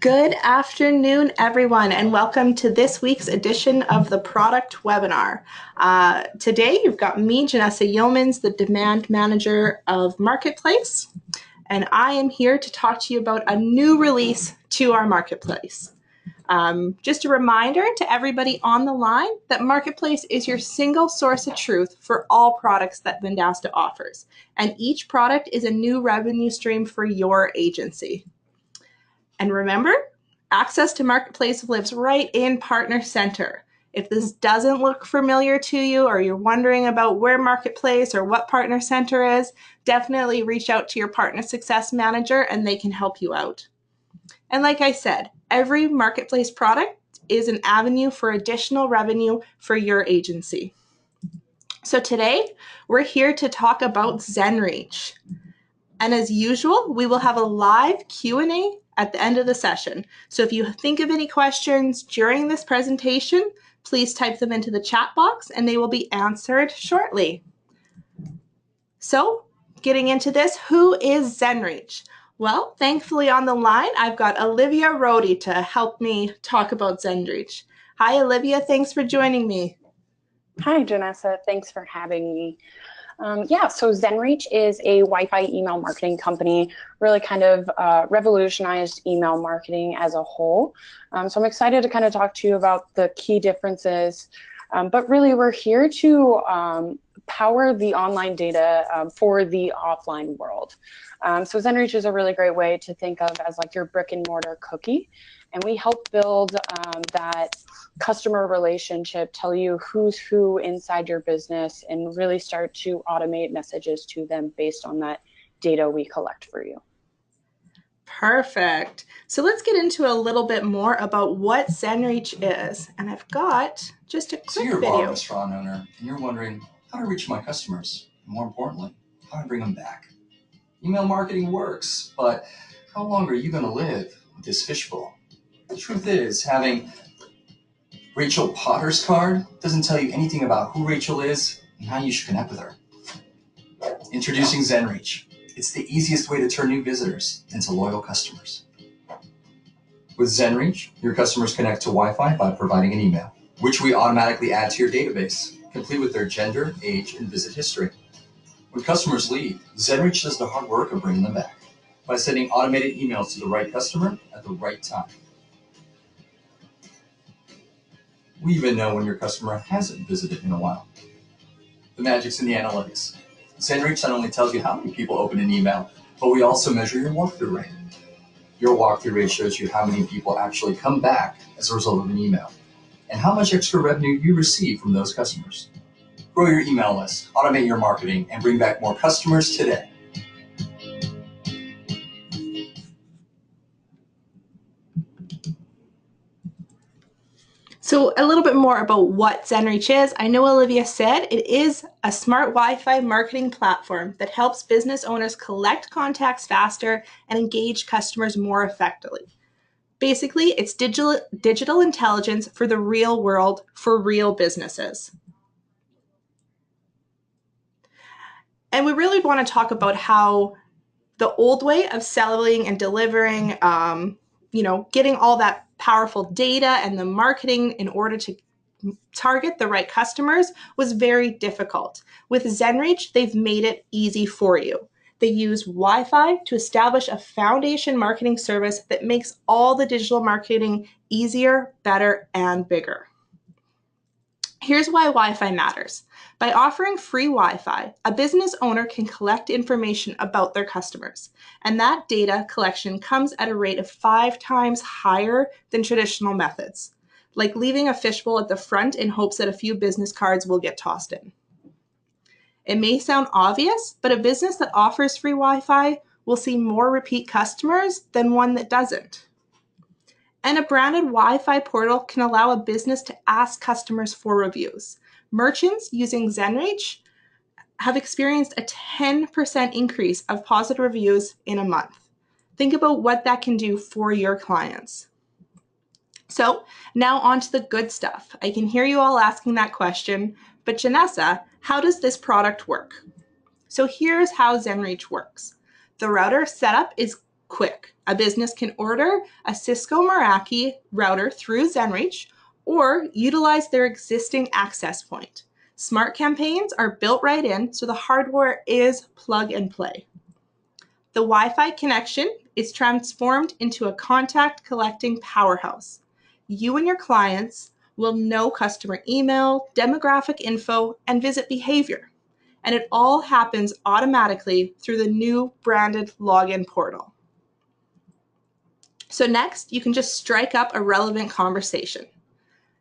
Good afternoon, everyone, and welcome to this week's edition of the Product Webinar. Today, you've got me, Janessa Yeomans, the Demand Manager of Marketplace, and I am here to talk to you about a new release to our Marketplace. Just a reminder to everybody on the line that Marketplace is your single source of truth for all products that Vendasta offers, and each product is a new revenue stream for your agency. And remember, access to Marketplace lives right in Partner Center. If this doesn't look familiar to you or you're wondering about where Marketplace or what Partner Center is, definitely reach out to your Partner Success Manager and they can help you out. And like I said, every Marketplace product is an avenue for additional revenue for your agency. So today, we're here to talk about Zenreach. And as usual, we will have a live Q&A at the end of the session. So if you think of any questions during this presentation, please type them into the chat box and they will be answered shortly. So getting into this, who is Zenreach? Well, thankfully on the line, I've got Olivia Rohde to help me talk about Zenreach. Hi, Olivia. Thanks for joining me. Hi, Janessa. Thanks for having me. So Zenreach is a Wi-Fi email marketing company, really kind of revolutionized email marketing as a whole. So I'm excited to kind of talk to you about the key differences, but really we're here to power the online data for the offline world. So Zenreach is a really great way to think of as like your brick and mortar cookie. And we help build that customer relationship, tell you who's who inside your business, and really start to automate messages to them based on that data we collect for you. Perfect. So let's get into a little bit more about what Zenreach is. And I've got just a quick video. So you're a video. bar restaurant owner, and you're wondering how to reach my customers, and more importantly, how to bring them back. Email marketing works, but how long are you going to live with this fishbowl? The truth is, having Rachel Potter's card doesn't tell you anything about who Rachel is and how you should connect with her. Introducing Zenreach. It's the easiest way to turn new visitors into loyal customers. With Zenreach, your customers connect to Wi-Fi by providing an email, which we automatically add to your database, complete with their gender, age, and visit history. When customers leave, Zenreach does the hard work of bringing them back by sending automated emails to the right customer at the right time. We even know when your customer hasn't visited in a while. The magic's in the analytics. Zenreach not only tells you how many people open an email, but we also measure your walkthrough rate. Your walkthrough rate shows you how many people actually come back as a result of an email, and how much extra revenue you receive from those customers. Grow your email list, automate your marketing, and bring back more customers today. So a little bit more about what Zenreach is. I know Olivia said it is a smart Wi-Fi marketing platform that helps business owners collect contacts faster and engage customers more effectively. Basically, it's digital intelligence for the real world for real businesses. And we really want to talk about how the old way of selling and delivering, getting all that powerful data and the marketing in order to target the right customers was very difficult. With Zenreach, they've made it easy for you. They use Wi-Fi to establish a foundation marketing service that makes all the digital marketing easier, better, and bigger. Here's why Wi-Fi matters. By offering free Wi-Fi, a business owner can collect information about their customers, and that data collection comes at a rate of 5 times higher than traditional methods, like leaving a fishbowl at the front in hopes that a few business cards will get tossed in. It may sound obvious, but a business that offers free Wi-Fi will see more repeat customers than one that doesn't. And a branded Wi-Fi portal can allow a business to ask customers for reviews. Merchants using Zenreach have experienced a 10% increase of positive reviews in a month. Think about what that can do for your clients. So now on to the good stuff. I can hear you all asking that question, but Janessa, how does this product work? So here's how Zenreach works. The router setup is quick. A business can order a Cisco Meraki router through Zenreach or utilize their existing access point. Smart campaigns are built right in, so the hardware is plug and play. The Wi-Fi connection is transformed into a contact collecting powerhouse. You and your clients will know customer email, demographic info, and visit behavior. And it all happens automatically through the new branded login portal. So next, you can just strike up a relevant conversation.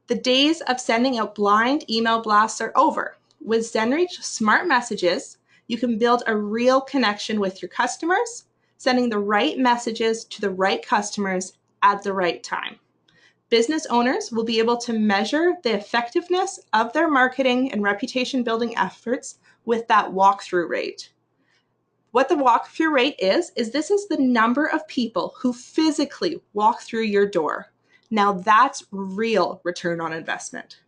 The days of sending out blind email blasts are over. With Zenreach Smart Messages, you can build a real connection with your customers, sending the right messages to the right customers at the right time. Business owners will be able to measure the effectiveness of their marketing and reputation building efforts with that walkthrough rate. What the walkthrough rate is this is the number of people who physically walk through your door. Now that's real return on investment.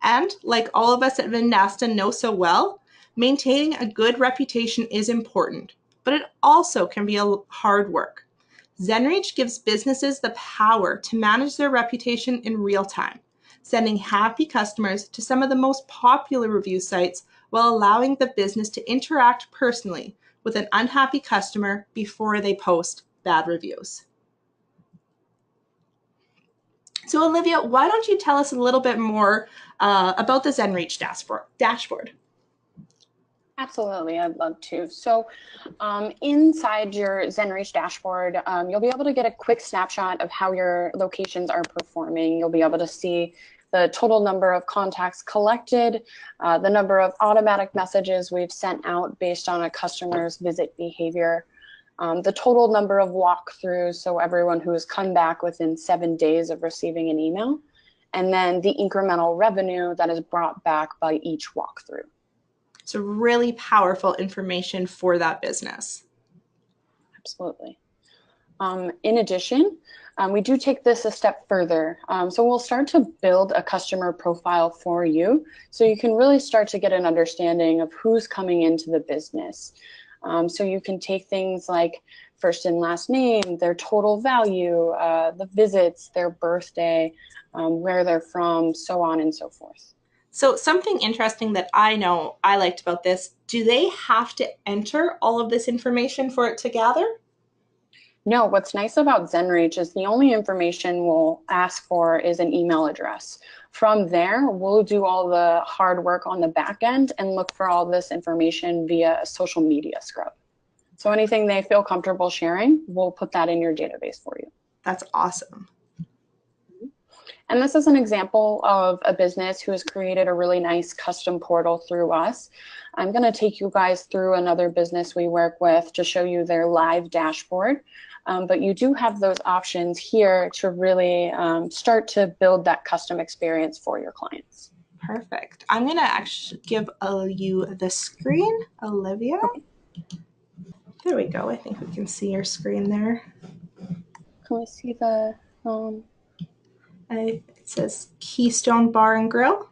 And like all of us at Vendasta know so well, maintaining a good reputation is important, but it also can be hard work. Zenreach gives businesses the power to manage their reputation in real time, sending happy customers to some of the most popular review sites while allowing the business to interact personally with an unhappy customer before they post bad reviews. So Olivia, why don't you tell us a little bit more about the Zenreach dashboard? Absolutely, I'd love to. So inside your Zenreach dashboard, you'll be able to get a quick snapshot of how your locations are performing. You'll be able to see the total number of contacts collected, the number of automatic messages we've sent out based on a customer's visit behavior, the total number of walkthroughs, so everyone who has come back within 7 days of receiving an email, and then the incremental revenue that is brought back by each walkthrough. So really powerful information for that business. Absolutely. In addition, we do take this a step further. So we'll start to build a customer profile for you so you can really start to get an understanding of who's coming into the business. So you can take things like first and last name, their total value, the visits, their birthday, where they're from, so on and so forth. So something interesting that I know I liked about this, do they have to enter all of this information for it to gather? No, what's nice about Zenreach is the only information we'll ask for is an email address. From there, we'll do all the hard work on the back end and look for all this information via a social media scrub. So anything they feel comfortable sharing, we'll put that in your database for you. That's awesome. And this is an example of a business who has created a really nice custom portal through us. I'm going to take you guys through another business we work with to show you their live dashboard. But you do have those options here to really start to build that custom experience for your clients. Perfect. I'm going to actually give you the screen, Olivia. Okay. There we go. I think we can see your screen there. Can we see the... It says Keystone Bar and Grill.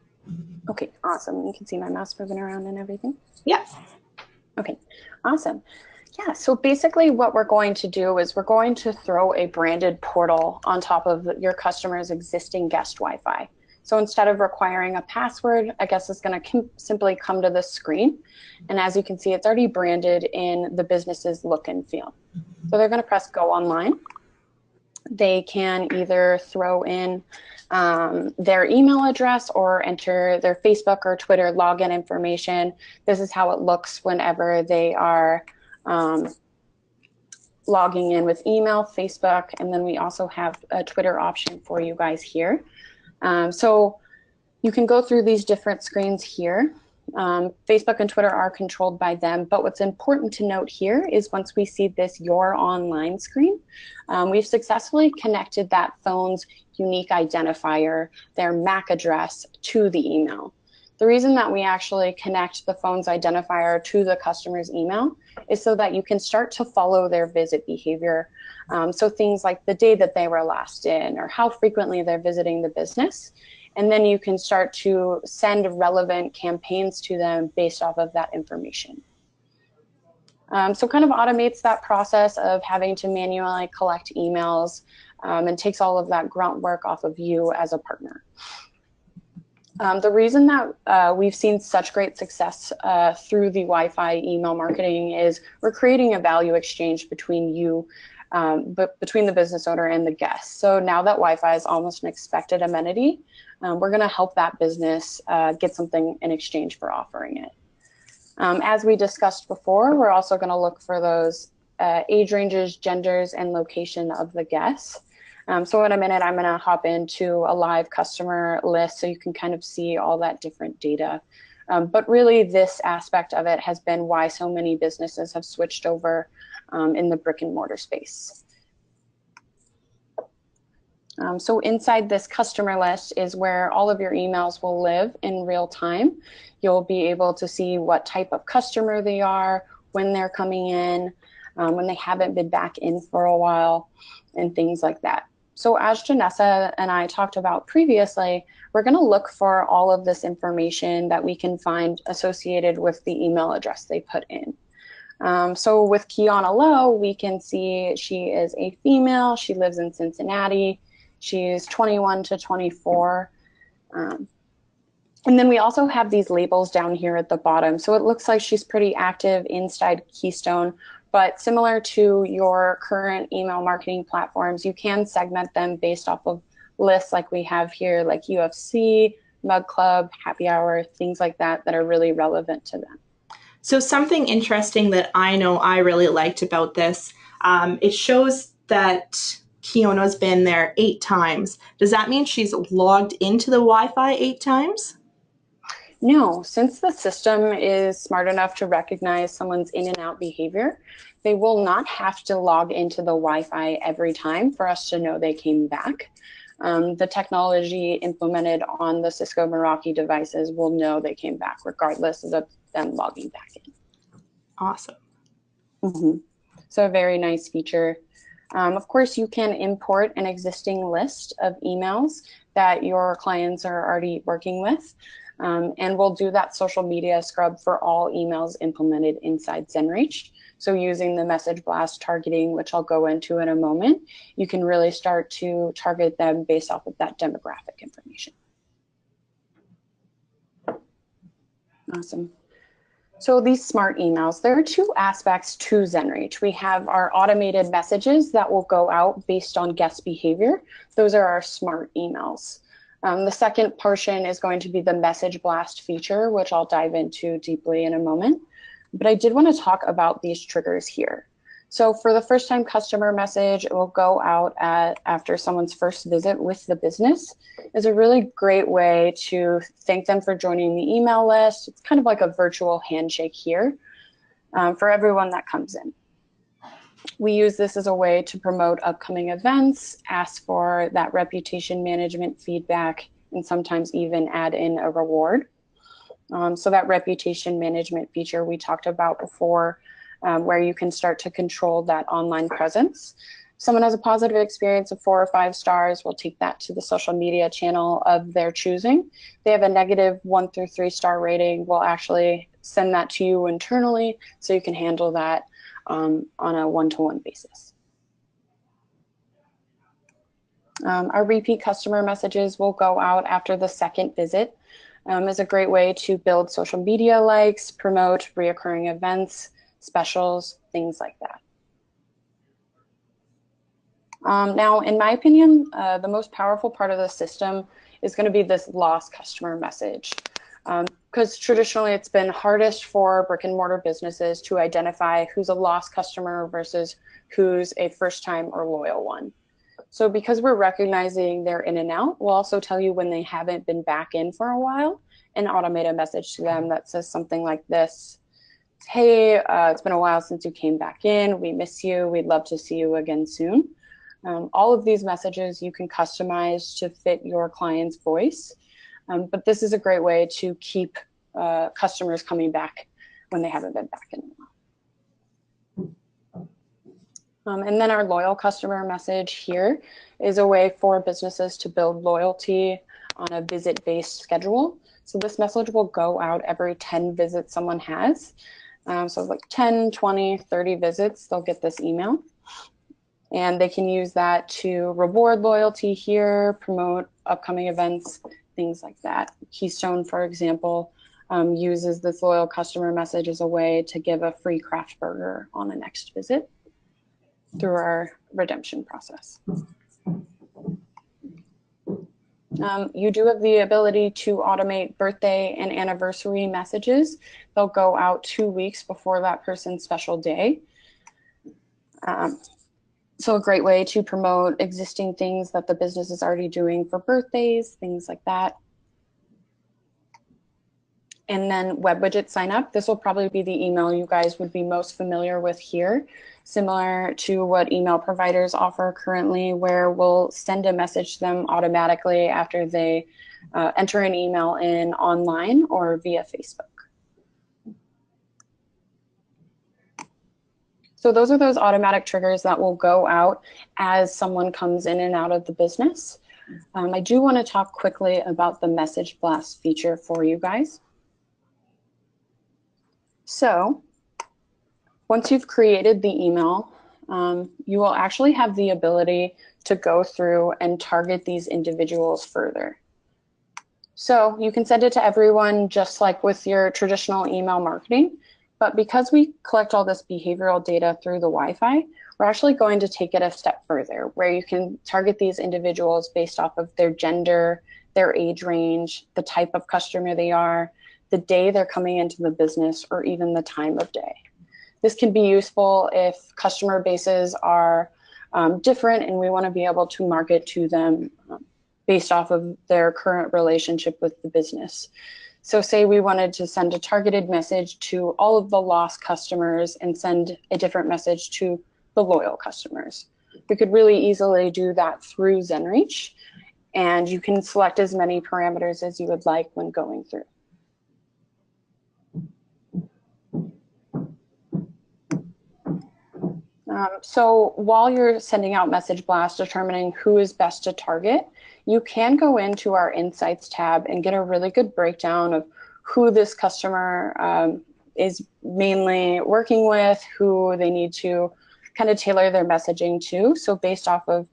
Okay, awesome. You can see my mouse moving around and everything? Yes. Okay, awesome. Yeah, so basically what we're going to do is we're going to throw a branded portal on top of your customer's existing guest Wi-Fi. So instead of requiring a password, I guess it's going to simply come to the screen. And as you can see, it's already branded in the business's look and feel. So they're going to press go online. They can either throw in their email address or enter their Facebook or Twitter login information. This is how it looks whenever they are logging in with email, Facebook, and then we also have a Twitter option for you guys here. So you can go through these different screens here. Facebook and Twitter are controlled by them, but what's important to note here is once we see this Your Online screen, we've successfully connected that phone's unique identifier, their MAC address, to the email. The reason that we actually connect the phone's identifier to the customer's email is so that you can start to follow their visit behavior. So things like the day that they were last in or how frequently they're visiting the business. And then you can start to send relevant campaigns to them based off of that information. So kind of automates that process of having to manually collect emails and takes all of that grunt work off of you as a partner. The reason that we've seen such great success through the Wi-Fi email marketing is we're creating a value exchange between you, between the business owner and the guest. So now that Wi-Fi is almost an expected amenity, we're going to help that business get something in exchange for offering it. As we discussed before, we're also going to look for those age ranges, genders, and location of the guests. So in a minute, I'm going to hop into a live customer list so you can kind of see all that different data. But really, this aspect of it has been why so many businesses have switched over in the brick and mortar space. So inside this customer list is where all of your emails will live in real time. You'll be able to see what type of customer they are, when they're coming in, when they haven't been back in for a while, and things like that. So as Janessa and I talked about previously, we're going to look for all of this information that we can find associated with the email address they put in. So with Kiana Lowe, we can see she is a female. She lives in Cincinnati. She's 21 to 24. And then we also have these labels down here at the bottom. So it looks like she's pretty active inside Keystone, but similar to your current email marketing platforms, you can segment them based off of lists like we have here, like UFC, Mug Club, Happy Hour, things like that that are really relevant to them. So something interesting that I know I really liked about this, it shows that Kiona's been there 8 times. Does that mean she's logged into the Wi-Fi 8 times? No, since the system is smart enough to recognize someone's in and out behavior, they will not have to log into the Wi-Fi every time for us to know they came back. The technology implemented on the Cisco Meraki devices will know they came back regardless of them logging back in. Awesome. Mm-hmm. So a very nice feature. Of course, you can import an existing list of emails that your clients are already working with. And we'll do that social media scrub for all emails implemented inside Zenreach. So using the message blast targeting, which I'll go into in a moment, you can really start to target them based off of that demographic information. Awesome. So these smart emails, there are 2 aspects to Zenreach. We have our automated messages that will go out based on guest behavior. Those are our smart emails. The second portion is going to be the message blast feature, which I'll dive into deeply in a moment. But I did want to talk about these triggers here. So for the first time customer message, it will go out after someone's first visit with the business. It's a really great way to thank them for joining the email list. It's kind of like a virtual handshake here for everyone that comes in. We use this as a way to promote upcoming events, ask for that reputation management feedback, and sometimes even add in a reward. So that reputation management feature we talked about before, where you can start to control that online presence. Someone has a positive experience of 4 or 5 stars, we'll take that to the social media channel of their choosing. They have a negative 1 through 3 star rating, we'll actually send that to you internally so you can handle that on a one-to-one basis. Our repeat customer messages will go out after the second visit. Is a great way to build social media likes, promote reoccurring events, specials, things like that. Now, in my opinion, the most powerful part of the system is going to be this lost customer message. Because traditionally it's been hardest for brick and mortar businesses to identify who's a lost customer versus who's a first time or loyal one. So because we're recognizing they're in and out, we'll also tell you when they haven't been back in for a while and automate a message to them that says something like this. Hey, it's been a while since you came back in. We miss you. We'd love to see you again soon. All of these messages you can customize to fit your client's voice. But this is a great way to keep customers coming back when they haven't been back in a while. And then our loyal customer message here is a way for businesses to build loyalty on a visit-based schedule. So this message will go out every 10 visits someone has. So like 10, 20, 30 visits, they'll get this email. And they can use that to reward loyalty here, promote upcoming events, things like that. Keystone, for example, uses this loyal customer message as a way to give a free craft burger on a next visit through our redemption process. You do have the ability to automate birthday and anniversary messages. They'll go out 2 weeks before that person's special day. So a great way to promote existing things that the business is already doing for birthdays, things like that. And then web widget sign up. This will probably be the email you guys would be most familiar with here, similar to what email providers offer currently, where we'll send a message to them automatically after they enter an email in online or via Facebook. So those are those automatic triggers that will go out as someone comes in and out of the business. I do want to talk quickly about the message blast feature for you guys. So once you've created the email, you will actually have the ability to go through and target these individuals further. So you can send it to everyone just like with your traditional email marketing, but because we collect all this behavioral data through the Wi-Fi, we're actually going to take it a step further, where you can target these individuals based off of their gender, their age range, the type of customer they are, the day they're coming into the business, or even the time of day. This can be useful if customer bases are different and we want to be able to market to them based off of their current relationship with the business. So say we wanted to send a targeted message to all of the lost customers and send a different message to the loyal customers. We could really easily do that through Zenreach, and you can select as many parameters as you would like when going through. So while you're sending out message blasts, determining who is best to target, you can go into our Insights tab and get a really good breakdown of who this customer is mainly working with, who they need to kind of tailor their messaging to. So based off of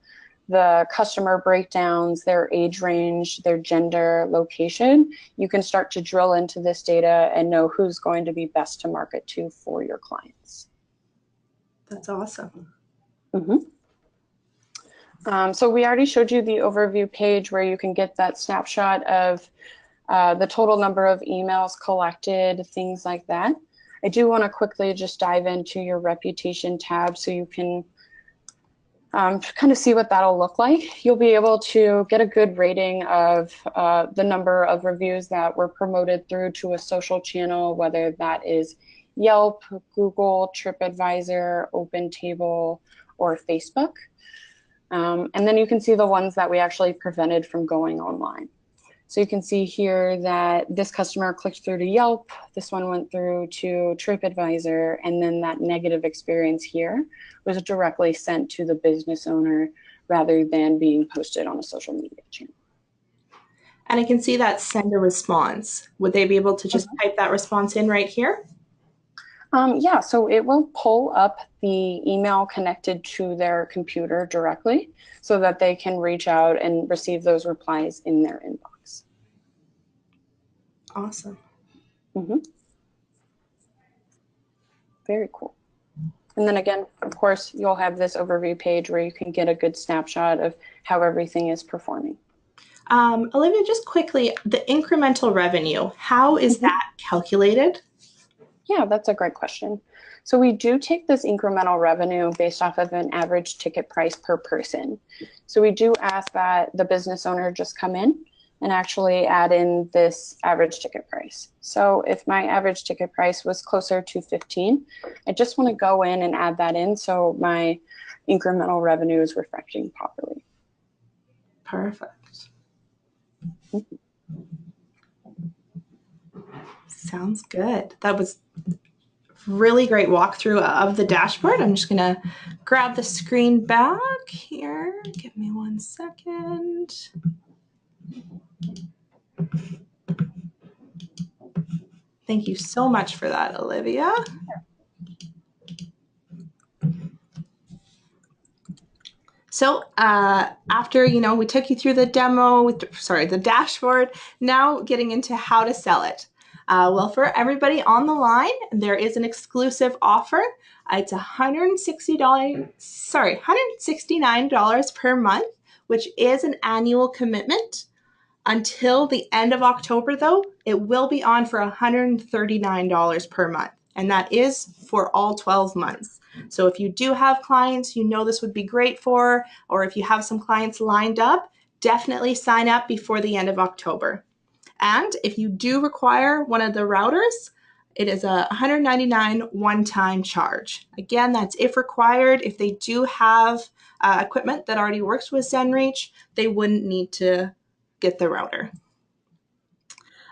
the customer breakdowns, their age range, their gender, location, you can start to drill into this data and know who's going to be best to market to for your clients. That's awesome. Mm-hmm. So we already showed you the overview page where you can get that snapshot of the total number of emails collected, things like that. I do want to quickly just dive into your reputation tab so you can kind of see what that'll look like. You'll be able to get a good rating of the number of reviews that were promoted through to a social channel, whether that is Yelp, Google, TripAdvisor, OpenTable, or Facebook. And then you can see the ones that we actually prevented from going online. So you can see here that this customer clicked through to Yelp, this one went through to TripAdvisor, and then that negative experience here was directly sent to the business owner rather than being posted on a social media channel. And I can see that send a response. Would they be able to just type that response in right here? Yeah, so it will pull up the email connected to their computer directly so that they can reach out and receive those replies in their inbox. Awesome. Mm-hmm. Very cool. And then again, of course, you'll have this overview page where you can get a good snapshot of how everything is performing. Olivia, just quickly, the incremental revenue, how is that calculated? Yeah, that's a great question. So we do take this incremental revenue based off of an average ticket price per person. So we do ask that the business owner just come in and actually add in this average ticket price. So if my average ticket price was closer to 15, I just want to go in and add that in so my incremental revenue is reflecting properly. Perfect. Sounds good. That was really great walkthrough of the dashboard. I'm just gonna grab the screen back here. Give me 1 second. Thank you so much for that, Olivia. So after, we took you through the the dashboard, now getting into how to sell it. Well, for everybody on the line, there is an exclusive offer. It's $169 per month, which is an annual commitment. Until the end of October, though, it will be on for $139 per month, and that is for all 12 months. So if you do have clients you know this would be great for, or if you have some clients lined up, definitely sign up before the end of October. And if you do require one of the routers, it is a $199 one-time charge. Again, that's if required. If they do have equipment that already works with Zenreach, they wouldn't need to get the router.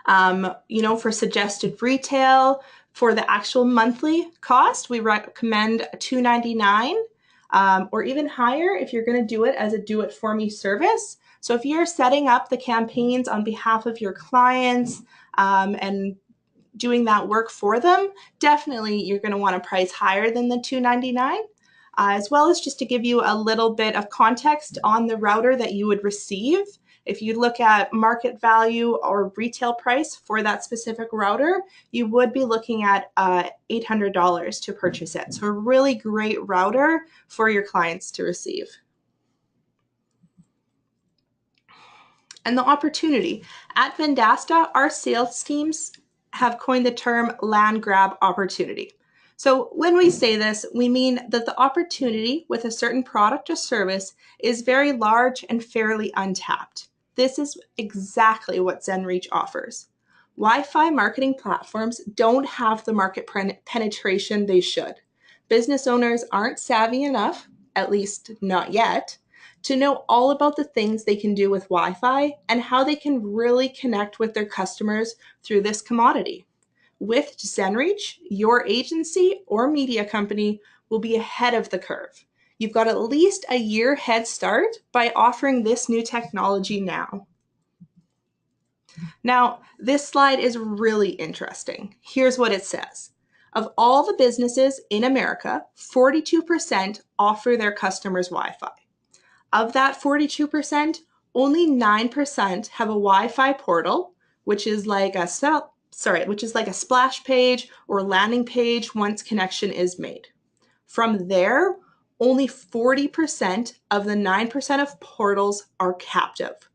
For suggested retail, for the actual monthly cost, we recommend $299 or even higher if you're going to do it as a do-it-for-me service. So if you're setting up the campaigns on behalf of your clients and doing that work for them, definitely you're going to want to price higher than the $299. As well as just to give you a little bit of context on the router that you would receive. If you look at market value or retail price for that specific router, you would be looking at $800 to purchase it. So a really great router for your clients to receive. And the opportunity. At Vendasta, our sales teams have coined the term land grab opportunity. So when we say this, we mean that the opportunity with a certain product or service is very large and fairly untapped. This is exactly what Zenreach offers. Wi-Fi marketing platforms don't have the market penetration they should. Business owners aren't savvy enough, at least not yet, to know all about the things they can do with Wi-Fi and how they can really connect with their customers through this commodity. With Zenreach, your agency or media company will be ahead of the curve. You've got at least a year head start by offering this new technology now. Now, this slide is really interesting. Here's what it says. Of all the businesses in America, 42% offer their customers Wi-Fi. Of that 42%, only 9% have a Wi-Fi portal, which is like a splash page or landing page once connection is made. From there, only 40% of the 9% of portals are captive,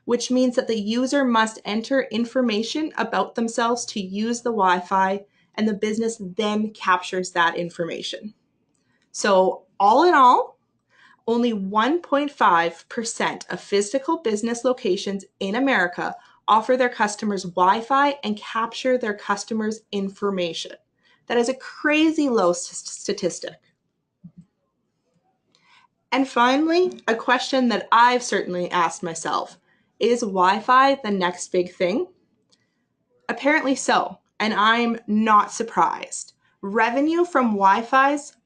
which means that the user must enter information about themselves to use the Wi-Fi, and the business then captures that information. So all in all, only 1.5% of physical business locations in America offer their customers Wi-Fi and capture their customers' information. That is a crazy low statistic. And finally, a question that I've certainly asked myself, is Wi-Fi the next big thing? Apparently so, and I'm not surprised. Revenue from Wi-Fi's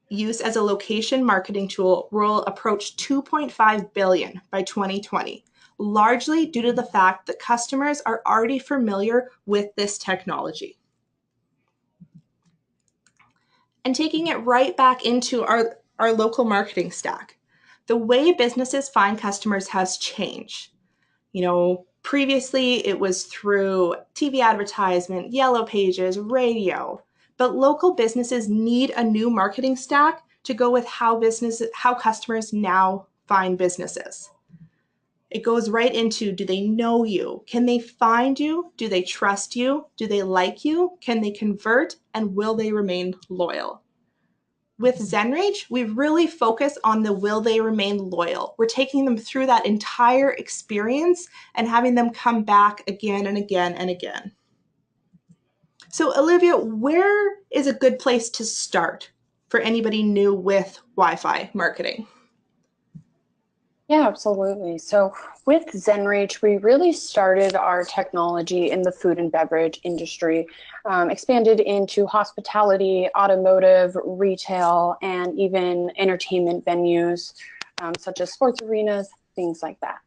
use as a location marketing tool will approach $2.5 billion by 2020, largely due to the fact that customers are already familiar with this technology. And taking it right back into our local marketing stack, the way businesses find customers has changed. Previously it was through TV advertisement, yellow pages, radio. But local businesses need a new marketing stack to go with how customers now find businesses. It goes right into, do they know you? Can they find you? Do they trust you? Do they like you? Can they convert? And will they remain loyal? With Zenreach, we really focus on the will they remain loyal. We're taking them through that entire experience and having them come back again and again and again. So Olivia, where is a good place to start for anybody new with Wi-Fi marketing? Yeah, absolutely. So with Zenreach, we really started our technology in the food and beverage industry, expanded into hospitality, automotive, retail, and even entertainment venues, such as sports arenas, things like that.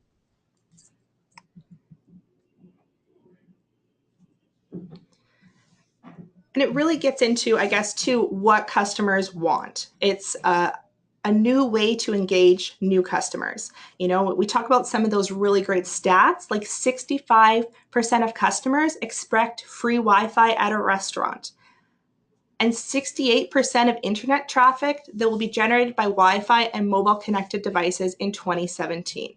And it really gets into, I guess, too, what customers want. It's a new way to engage new customers. You know, we talk about some of those really great stats, like 65% of customers expect free Wi-Fi at a restaurant. And 68% of internet traffic that will be generated by Wi-Fi and mobile connected devices in 2017.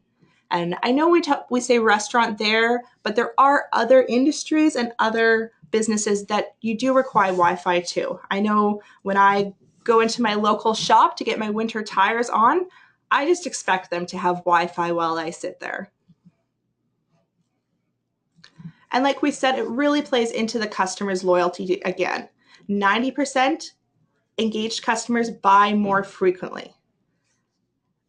And I know we say restaurant there, but there are other industries and other businesses that you do require Wi-Fi too. I know when I go into my local shop to get my winter tires on, I just expect them to have Wi-Fi while I sit there. And like we said, it really plays into the customer's loyalty again. 90% engaged customers buy more frequently.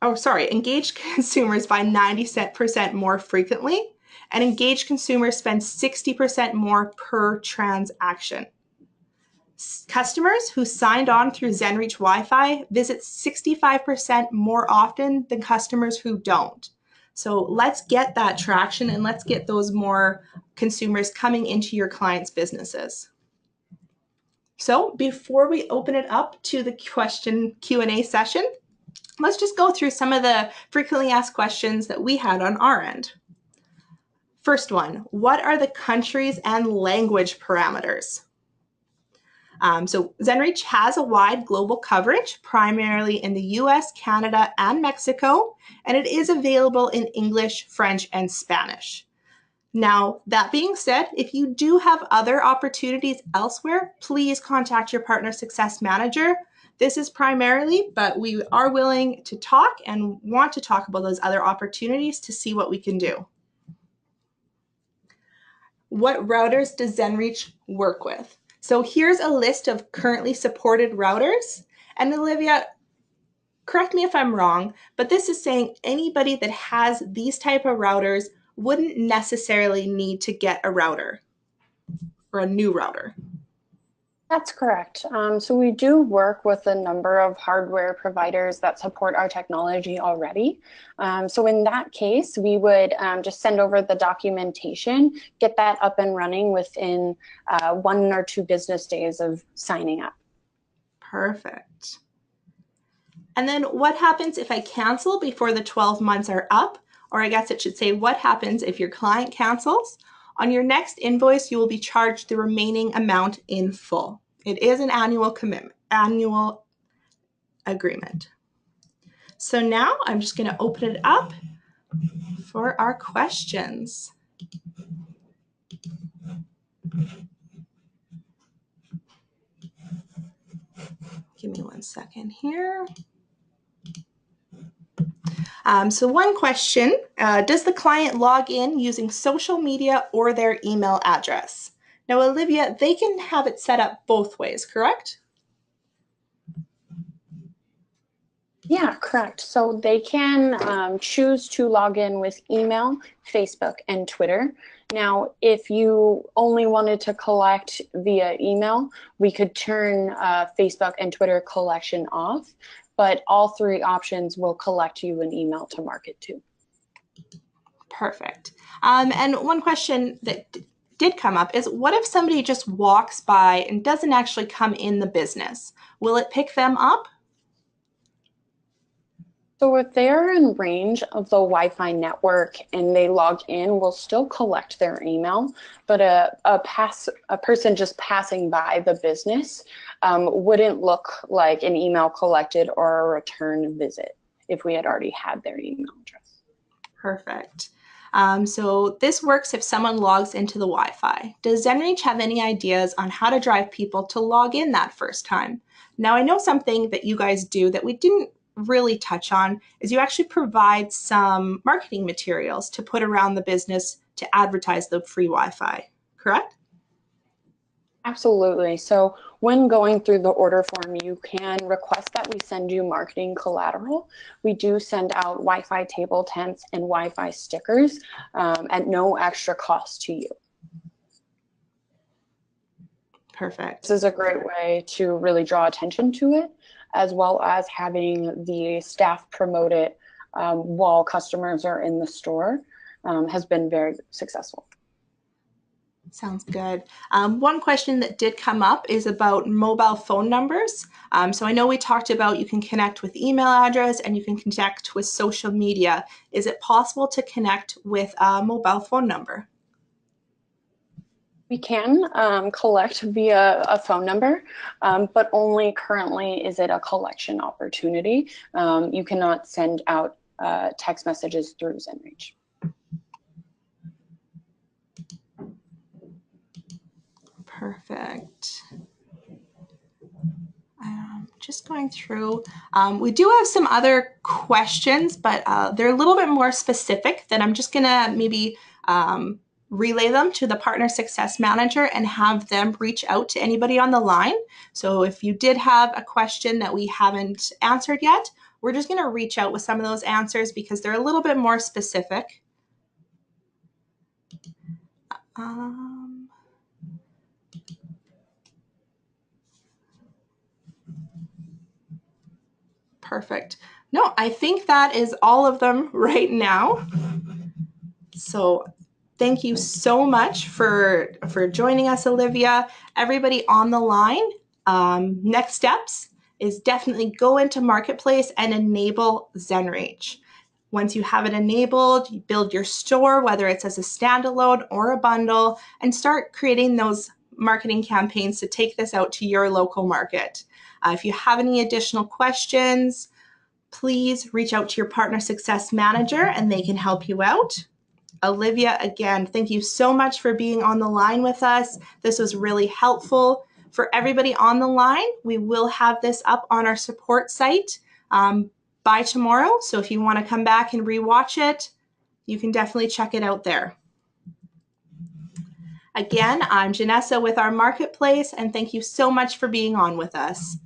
Engaged consumers buy 90% more frequently, and engaged consumers spend 60% more per transaction. Customers who signed on through Zenreach Wi-Fi visit 65% more often than customers who don't. So let's get that traction and let's get those more consumers coming into your clients' businesses. So before we open it up to the question Q&A session, let's just go through some of the frequently asked questions that we had on our end. First one, what are the countries and language parameters? So Zenreach has a wide global coverage, primarily in the US, Canada, and Mexico, and it is available in English, French, and Spanish. Now, that being said, if you do have other opportunities elsewhere, please contact your partner success manager. This is primarily, but we are willing to talk and want to talk about those other opportunities to see what we can do. What routers does Zenreach work with? So here's a list of currently supported routers. And Olivia, correct me if I'm wrong, but this is saying anybody that has these type of routers wouldn't necessarily need to get a router or a new router. That's correct. So we do work with a number of hardware providers that support our technology already. So in that case, we would just send over the documentation, get that up and running within 1 or 2 business days of signing up. Perfect. And then what happens if I cancel before the 12 months are up? Or I guess it should say, what happens if your client cancels? On your next invoice, you will be charged the remaining amount in full. It is an annual commitment, annual agreement. So now I'm just going to open it up for our questions. Give me 1 second here. So one question, does the client log in using social media or their email address? Now, Olivia, they can have it set up both ways, correct? Yeah, correct. So they can choose to log in with email, Facebook, and Twitter. Now, if you only wanted to collect via email, we could turn Facebook and Twitter collection off, but all 3 options will collect you an email to market to. Perfect. And one question that did come up is, what if somebody just walks by and doesn't actually come in the business? Will it pick them up? So if they're in range of the Wi-Fi network and they log in, we'll still collect their email, but a person just passing by the business wouldn't look like an email collected or a return visit if we had already had their email address. Perfect. So this works if someone logs into the Wi-Fi. Does Zenreach have any ideas on how to drive people to log in that first time? Now, I know something that you guys do that we didn't really touch on is you actually provide some marketing materials to put around the business to advertise the free Wi-Fi, correct? Absolutely. So when going through the order form, you can request that we send you marketing collateral. We do send out Wi-Fi table tents and Wi-Fi stickers at no extra cost to you. Perfect. This is a great way to really draw attention to it, as well as having the staff promote it while customers are in the store has been very successful. Sounds good. One question that did come up is about mobile phone numbers. So I know we talked about you can connect with email address and you can connect with social media. Is it possible to connect with a mobile phone number? We can collect via a phone number, but only currently is it a collection opportunity. You cannot send out text messages through Zenreach. Perfect. Just going through, we do have some other questions, but they're a little bit more specific that I'm just gonna maybe relay them to the partner success manager and have them reach out to anybody on the line. So if you did have a question that we haven't answered yet, we're just gonna reach out with some of those answers because they're a little bit more specific. Perfect. No, I think that is all of them right now. So thank you so much for joining us, Olivia. Everybody on the line, next steps is definitely go into Marketplace and enable Zenreach. Once you have it enabled, you build your store, whether it's as a standalone or a bundle, and start creating those marketing campaigns to take this out to your local market. If you have any additional questions, please reach out to your partner success manager and they can help you out. Olivia, again, thank you so much for being on the line with us. This was really helpful. For everybody on the line, we will have this up on our support site by tomorrow. So if you want to come back and rewatch it, you can definitely check it out there. Again, I'm Janessa with our Marketplace, and thank you so much for being on with us.